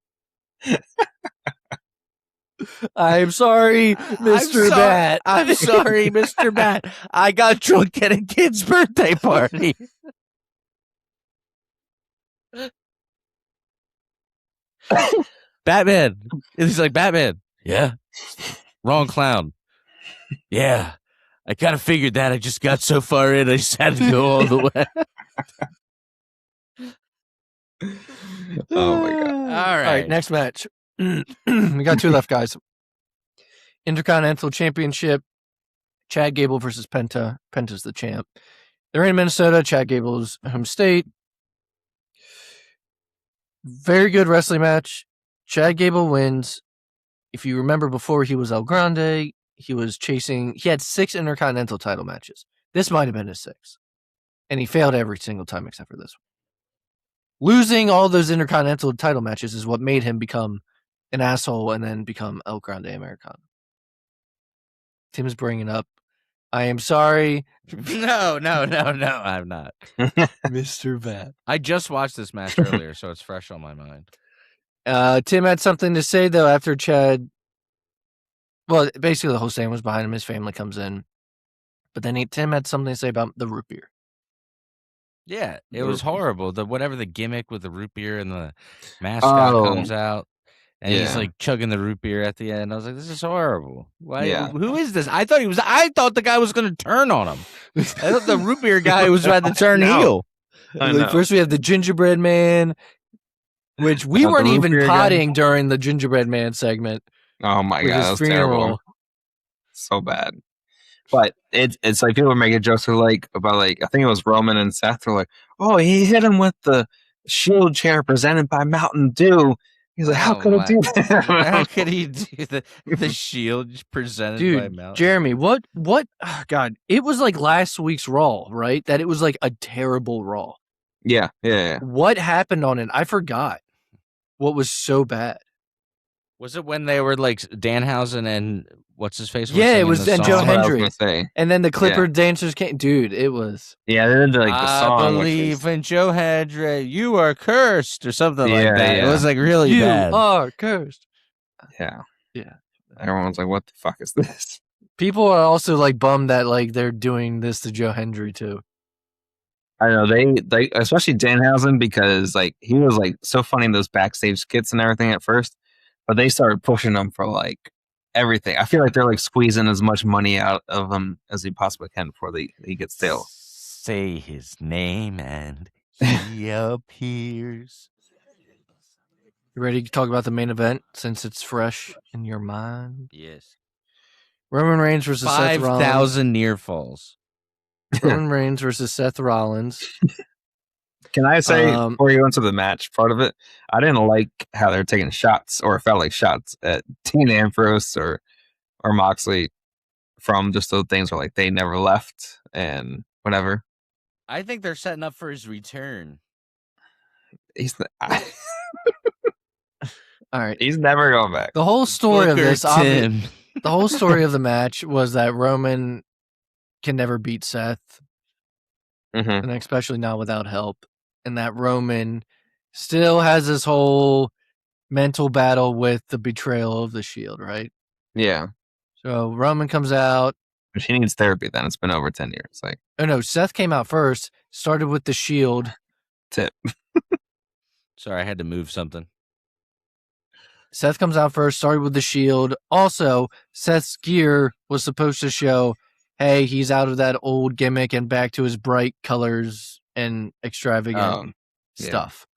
B: I'm sorry, Mr. Bat.
A: I'm sorry, Mr. Bat. I got drunk at a kid's birthday party. Batman. He's like, Batman. Yeah. Wrong clown. Yeah. I kind of figured that. I just got so far in, I just had to go all the way.
C: Oh my god.
A: All
B: All right, next match. We got 2 left, guys. Intercontinental Championship. Chad Gable versus Penta. Penta's the champ. They're in Minnesota. Chad Gable's home state. Very good wrestling match. Chad Gable wins. If you remember, before he was El Grande, he had 6 Intercontinental title matches. This might have been his 6th. And he failed every single time except for this one. Losing all those Intercontinental title matches is what made him become an asshole and then become El Grande Americano. Tim's bringing up, I am sorry.
A: No, I'm not.
B: Mr. Bat.
A: I just watched this match earlier, so it's fresh on my mind.
B: Tim had something to say, though, after Chad. Well, basically, the whole stand was behind him. His family comes in. But then Tim had something to say about the root beer.
A: Yeah, it was horrible. Whatever the gimmick with the root beer and the mascot comes out, and he's like chugging the root beer at the end. I was like, "This is horrible. Why?
C: Yeah.
A: Who is this?" I thought the guy was going to turn on him. I thought the root beer guy was about to turn heel.
B: Like, first, we have the gingerbread man, which we weren't even potting during the gingerbread man segment.
C: Oh my god, that was terrible. So bad. But it's like people are making jokes about I think it was Roman and Seth were like, oh, he hit him with the shield chair presented by Mountain Dew. He's like, how could he do that?
A: How could he do the shield presented by Mountain?
B: Jeremy, what? Oh, God, it was like last week's Raw, right? That it was like a terrible Raw.
C: Yeah.
B: What happened on it? I forgot. What was so bad?
A: Was it when they were like Danhausen and what's his face?
B: Yeah, it was then Joe Hendry.
C: Say.
B: And then the Clipper dancers came. Dude, it was.
C: Yeah, they did the song.
A: I believe in Joe Hendry. You are cursed or something like that.
C: Yeah.
A: It was like really bad.
B: You are cursed.
C: Yeah.
B: Yeah.
C: Everyone's like, what the fuck is this?
B: People are also like bummed that like they're doing this to Joe Hendry too.
C: I know they especially Danhausen, because like he was like so funny in those backstage skits and everything at first. But they started pushing him for like everything. I feel like they're like squeezing as much money out of him as he possibly can before he gets stale.
A: Say his name and he appears.
B: You ready to talk about the main event since it's fresh in your mind?
A: Yes.
B: Roman Reigns versus Seth Rollins.
A: 5,000 near falls.
B: Roman Reigns versus Seth Rollins.
C: Can I say, before you go into the match part of it, I didn't like how they're taking shots, or it felt like shots at Dean Ambrose or Moxley from just those things where like they never left and whatever.
A: I think they're setting up for his return.
B: All right.
C: He's never going back.
B: The whole story of this,
A: Tim.
B: the whole story of the match was that Roman can never beat Seth, and especially not without help. And that Roman still has this whole mental battle with the betrayal of the Shield, right?
C: Yeah.
B: So Roman comes out.
C: She needs therapy then. It's been over 10 years. Like,
B: oh no, Seth came out first, started with the Shield.
C: Tip.
A: Sorry, I had to move something.
B: Seth comes out first, started with the Shield. Also, Seth's gear was supposed to show, hey, he's out of that old gimmick and back to his bright colors and extravagant stuff.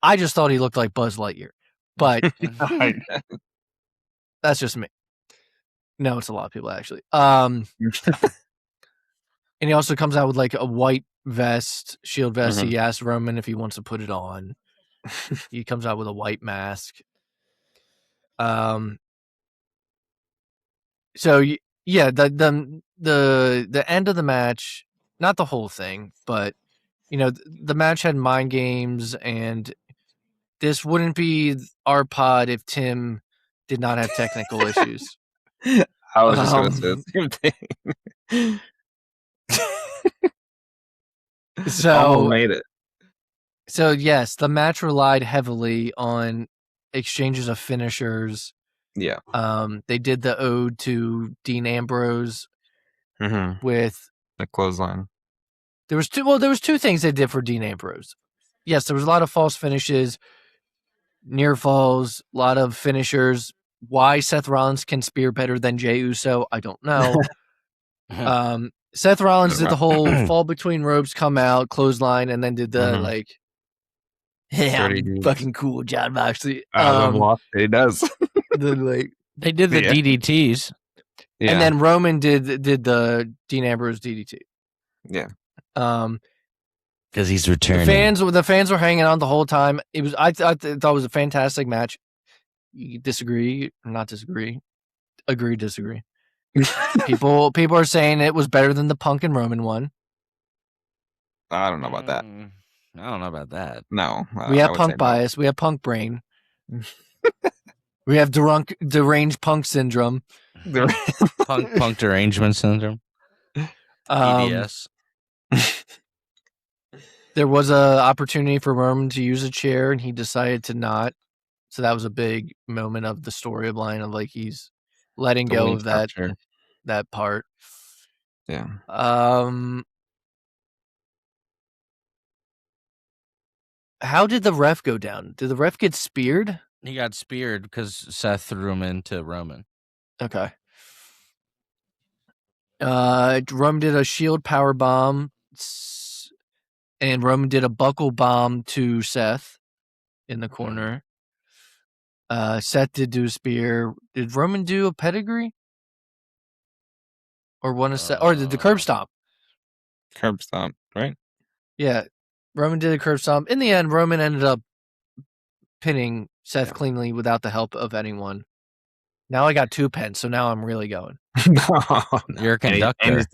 B: I just thought he looked like Buzz Lightyear, but that's just me. No, it's a lot of people actually. And he also comes out with like a white vest, shield vest. He asked Roman if he wants to put it on. He comes out with a white mask. So yeah, the end of the match, not the whole thing, but you know, the match had mind games, and this wouldn't be our pod if Tim did not have technical issues.
C: I was just going to say the same thing. Almost made it.
B: So yes, the match relied heavily on exchanges of finishers.
C: Yeah.
B: They did the ode to Dean Ambrose with
C: the clothesline.
B: There was two things they did for Dean Ambrose. Yes, there was a lot of false finishes, near falls, a lot of finishers. Why Seth Rollins can spear better than Jey Uso, I don't know. Seth Rollins did the whole fall between ropes, come out, clothesline, and then did the hey, I'm fucking cool, John Moxley.
C: He does.
B: They did the DDTs, and then Roman did the Dean Ambrose DDT.
C: Yeah.
A: Because he's returning.
B: The fans were hanging on the whole time. It was I thought it was a fantastic match. You disagree or not disagree? Agree, disagree. people are saying it was better than the Punk and Roman one.
C: I don't know about that.
A: I don't know about that.
C: No.
B: We have Punk bias. No. We have Punk brain. We have deranged Punk syndrome.
A: Punk derangement syndrome. PDS.
B: There was a opportunity for Roman to use a chair, and he decided to not. So that was a big moment of the storyline of like he's letting go of that part.
C: Yeah.
B: How did the ref go down? Did the ref get speared?
A: He got speared because Seth threw him into Roman.
B: Okay. Roman did a shield power bomb, and Roman did a buckle bomb to Seth in the corner. Seth did do a spear. Did Roman do a pedigree? Or one of Seth? Or did the curb stomp?
C: Curb stomp, right?
B: Yeah. Roman did a curb stomp. In the end, Roman ended up pinning Seth cleanly without the help of anyone. Now I got 2 pens, so now I'm really going.
A: You're a conductor.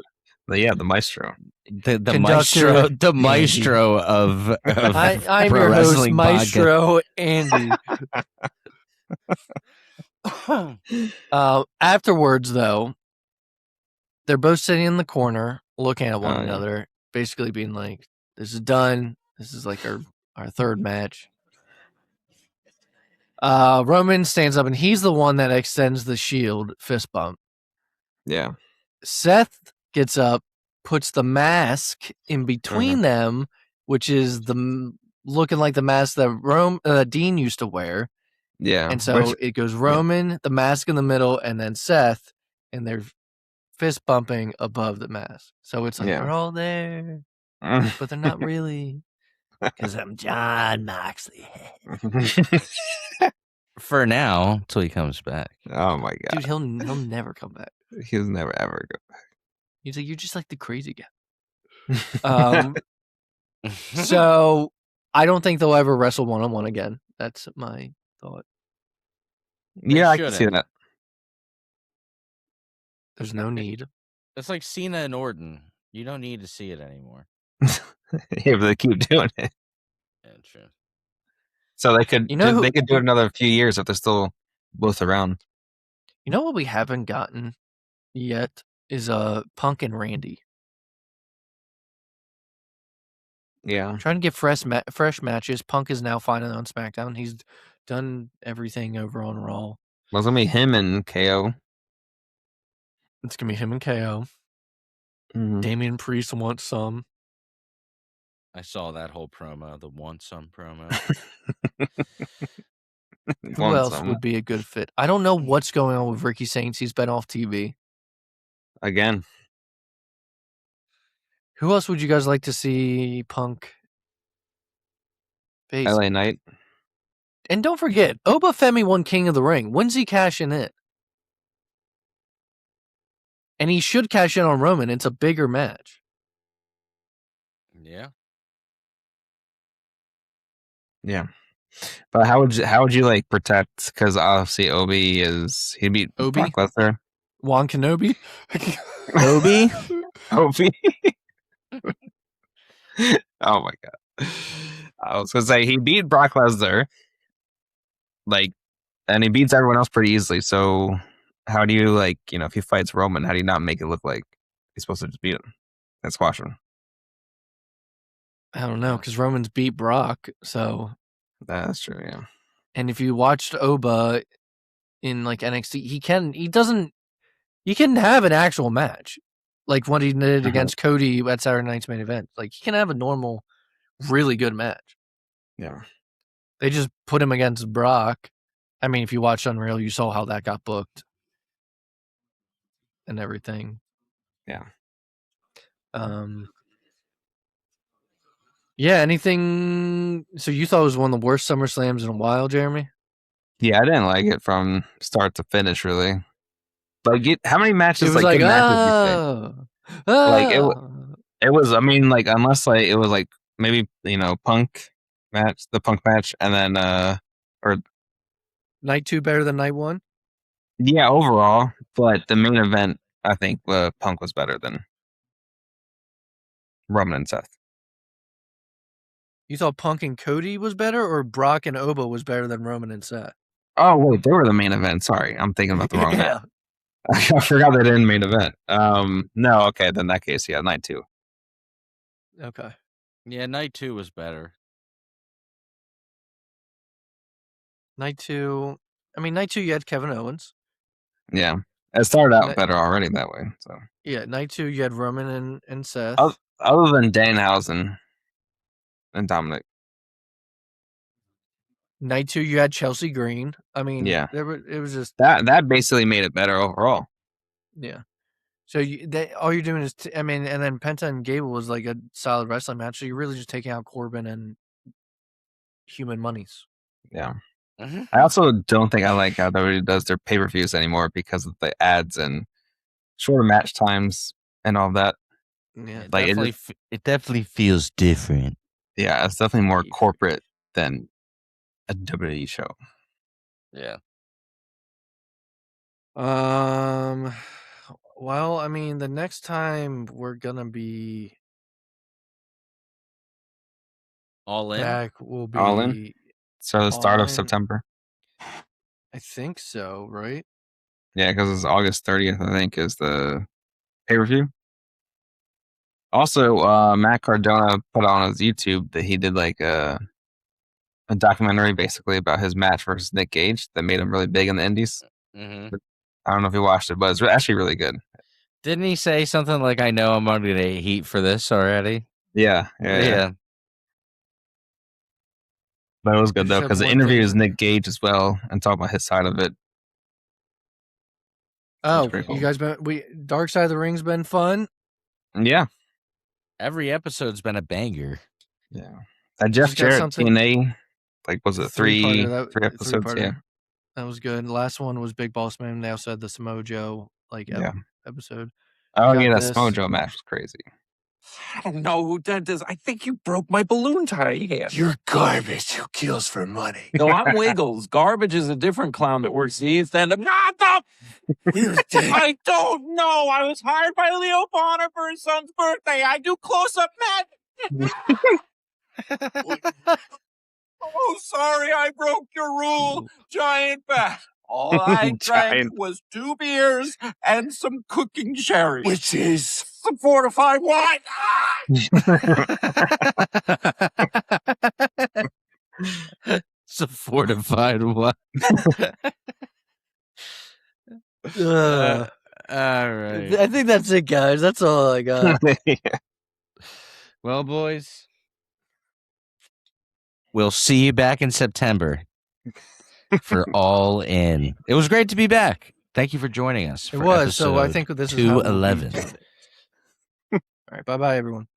C: The maestro.
A: The maestro. The maestro of
B: I'm your host, Maestro Andy. Afterwards, though, they're both sitting in the corner, looking at one another, basically being like, "This is done. This is like our third match." Roman stands up, and he's the one that extends the Shield fist bump.
C: Yeah.
B: Seth gets up, puts the mask in between them, which is looking like the mask that Dean used to wear.
C: Yeah.
B: And so it goes Roman, the mask in the middle, and then Seth, and they're fist bumping above the mask. So it's like they're all there, but they're not really. Because I'm John Moxley.
A: For now, until he comes back.
C: Oh my god,
B: dude, he'll never come back.
C: He'll never ever go back.
B: He's like, you're just like the crazy guy. So I don't think they'll ever wrestle 1-on-1 again. That's my thought.
C: Yeah, I can see that.
B: There's no need.
A: It's like Cena and Orton. You don't need to see it anymore.
C: Yeah, but they keep doing it.
A: Yeah, true.
C: So they could, they could do it another few years if they're still both around.
B: You know what we haven't gotten yet is Punk and Randy.
C: Yeah,
B: I'm trying to get fresh matches. Punk is now finally on SmackDown. He's done everything over on Raw.
C: Well, it's gonna be him and KO.
B: It's gonna be him and KO. Damian Priest wants some.
A: I saw that whole promo, the want some promo.
B: Who else would be a good fit? I don't know what's going on with Ricky Saints. He's been off TV.
C: Again.
B: Who else would you guys like to see Punk face?
C: LA Knight.
B: And don't forget, Obafemi won King of the Ring. When's he cashing in? And he should cash in on Roman. It's a bigger match.
A: Yeah.
C: Yeah. But how would you like protect? Because obviously he beat Brock Lesnar.
B: Juan Kenobi.
C: Obi. Oh my god! I was gonna say he beat Brock Lesnar. like, and he beats everyone else pretty easily. So how do you if he fights Roman, how do you not make it look like he's supposed to just beat him and squash him?
B: I don't know, because Roman's beat Brock. So,
C: That's true. Yeah.
B: and if you watched Oba in like NXT, he can have an actual match, like what he did against Cody at Saturday Night's Main Event. Like he can have a normal, really good match.
C: Yeah.
B: They just put him against Brock. I mean, if you watched Unreal, you saw how that got booked and everything.
C: Yeah.
B: Yeah, anything... So you thought it was one of the worst SummerSlams in a while, Jeremy?
C: Yeah, I didn't like it from start to finish, really. Like, how many matches,
B: It was
C: good matches it was, I mean, like, unless, like, it was, like, maybe, the Punk match, and then, or...
B: Night 2 better than Night 1?
C: Yeah, overall, but the main event, I think, Punk was better than Roman and Seth.
B: You thought Punk and Cody was better, or Brock and Oba was better than Roman and Seth?
C: Oh, wait, they were the main event. Sorry, I'm thinking about the wrong match. I forgot they didn't main event. No, okay, then in that case, yeah, Night 2.
B: Okay.
A: Yeah, Night 2 was better.
B: Night 2... I mean, Night 2, you had Kevin Owens.
C: Yeah. It started out better already that way. So
B: yeah, Night 2, you had Roman and Seth.
C: Other than Danhausen and Dominic.
B: Night 2, you had Chelsea Green. I mean,
C: yeah,
B: it was just...
C: That basically made it better overall.
B: Yeah. So all you're doing is... I mean, and then Penta and Gable was like a solid wrestling match, so you're really just taking out Corbin and Human Monies.
C: Yeah. Mm-hmm. I also don't think I like how WWE does their pay-per-views anymore because of the ads and shorter match times and all that.
B: Yeah,
A: like it definitely feels different.
C: Yeah, it's definitely more corporate than a WWE show.
A: Yeah.
B: Well, I mean, the next time we're gonna be
A: All in.
B: back will be
C: All in. So the start of September.
B: I think so, right?
C: Yeah, because it's August 30th. I think is the pay-per-view. Also, Matt Cardona put on his YouTube that he did like a documentary basically about his match versus Nick Gage that made him really big in the Indies.
A: Mm-hmm.
C: I don't know if you watched it, but it's actually really good.
A: Didn't he say something like, "I know I'm going to get heat for this already"?
C: Yeah. But it was good though because the interview is Nick Gage as well and talk about his side of it.
B: Oh, cool. You guys Dark Side of the Ring's been fun.
C: Yeah.
A: Every episode's been a banger.
C: Yeah. That Jeff Jarrett TNA, like, was it three episodes? Yeah.
B: That was good. The last one was Big Boss Man. They also had the Samoa Joe episode.
C: Oh yeah, that Samoa Joe match was crazy.
D: I don't know who did this. I think you broke my balloon tie hand.
F: You're garbage who kills for money.
E: No, I'm Wiggles. Garbage is a different clown that works the East End of...
D: I don't know. I was hired by Leo Bonner for his son's birthday. I do close-up magic. Oh, sorry, I broke your rule. Giant bat. All I drank was 2 beers and some cooking cherries.
F: Which is?
D: Some fortified wine.
A: Some fortified wine.
B: All right. I think that's it, guys. That's all I got.
A: Well, boys, we'll see you back in September for All In. It was great to be back. Thank you for joining us.
B: It was. So I think this is
A: 211.
B: All right. Bye-bye, everyone.